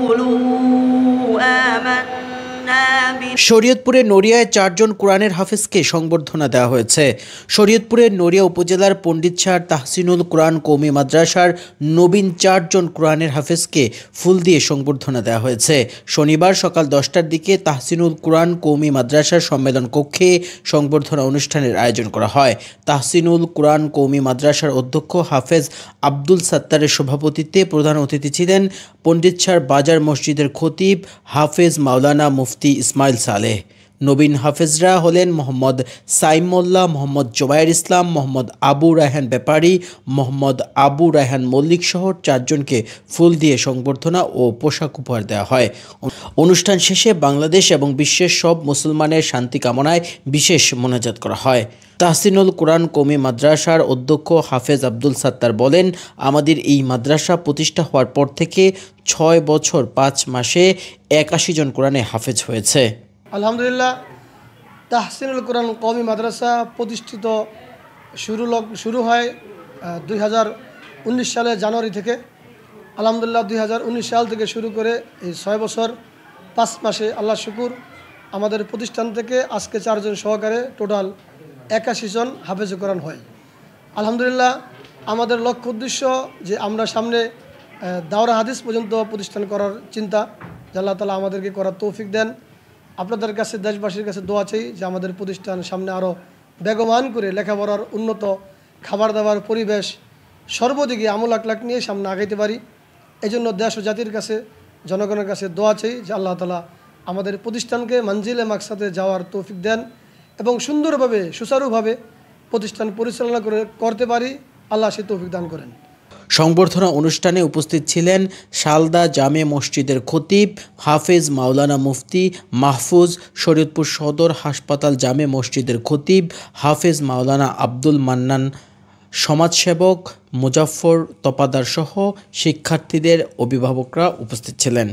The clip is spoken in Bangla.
قولوا آمنا শরীয়তপুরের নড়িয়ায় 4 জন কোরআনের হাফেজকে সংবর্ধনা দেওয়া হয়েছে। শরীয়তপুরের নড়িয়া উপজেলার পণ্ডিত শাহ তাহসিনুল কোরআন কওমি মাদ্রাসার নবীন 4 জন কোরআনের হাফেজকে ফুল দিয়ে সংবর্ধনা দেওয়া হয়েছে। শনিবার সকাল 10টার দিকে তাহসিনুল কোরআন কওমি মাদ্রাসার সম্মেলন কক্ষে সংবর্ধনা অনুষ্ঠানের আয়োজন করা হয়। তাহসিনুল কোরআন কওমি মাদ্রাসার অধ্যক্ষ হাফেজ আব্দুল সাত্তারের সভাপতিত্বে প্রধান অতিথি ছিলেন পণ্ডিত শাহ বাজার মসজিদের খতিব হাফেজ মাওলানা মুফতি ইসমাইল সালেহ। নবীন হাফেজরা হলেন মোহাম্মদ সাইম মোল্লা, মোহাম্মদ জোবায়ের ইসলাম, মোহাম্মদ আবু রায়হান ব্যাপারী, মোহাম্মদ আবু রায়হান মল্লিক সহ 4 জনকে ফুল দিয়ে সংবর্ধনা ও পোশাক উপহার দেওয়া হয়। অনুষ্ঠান শেষে বাংলাদেশ এবং বিশ্বের সব মুসলমানের শান্তি কামনায় বিশেষ মোনাজাত করা হয়। তাহসিনুল কোরআন কওমি মাদ্রাসার অধ্যক্ষ হাফেজ আব্দুল সাত্তার বলেন, আমাদের এই মাদ্রাসা প্রতিষ্ঠা হওয়ার পর থেকে 6 বছর 5 মাসে 81 জন কোরআনে হাফেজ হয়েছে। আলহামদুলিল্লাহ, তাহসিনুল কোরআন কওমি মাদ্রাসা প্রতিষ্ঠিত শুরু হয় 2019 সালে জানুয়ারি থেকে। আলহামদুলিল্লাহ 2019 সাল থেকে শুরু করে এই 6 বছর 5 মাসে আল্লাহ শুকুর আমাদের প্রতিষ্ঠান থেকে আজকে 4 জন সহকারে টোটাল 81 জন হাফেজ কোরআন হয়। আলহামদুলিল্লাহ, আমাদের লক্ষ্য উদ্দেশ্য যে আমরা সামনে দাওরা হাদিস পর্যন্ত প্রতিষ্ঠান করার চিন্তা, যে আল্লাহ তাআলা আমাদেরকে করার তৌফিক দেন। আপনাদের কাছে দেশবাসীর কাছে দোয়া চাই যে আমাদের প্রতিষ্ঠান সামনে আরও বেগবান করে লেখাপড়ার উন্নত খাবার দাবার পরিবেশ সর্বদিকে আমল আখলাক নিয়ে সামনে আগাইতে পারি। এই জন্য দেশ ও জাতির কাছে জনগণের কাছে দোয়া চাই যে আল্লাহ তাআলা আমাদের প্রতিষ্ঠানকে মঞ্জিলে মাকসাদে যাওয়ার তৌফিক দেন এবং সুন্দরভাবে সুচারুভাবে প্রতিষ্ঠান পরিচালনা করতে পারি। আল্লাহ সে তৌফিক দান করেন। সংবর্ধনা অনুষ্ঠানে উপস্থিত ছিলেন শালদা জামে মসজিদের খতিব হাফেজ মাওলানা মুফতি মাহফুজ, শরীয়তপুর সদর হাসপাতাল জামে মসজিদের খতিব হাফেজ মাওলানা আব্দুল মান্নান, সমাজসেবক মুজাফফর তপাদার সহ শিক্ষার্থীদের অভিভাবকরা উপস্থিত ছিলেন।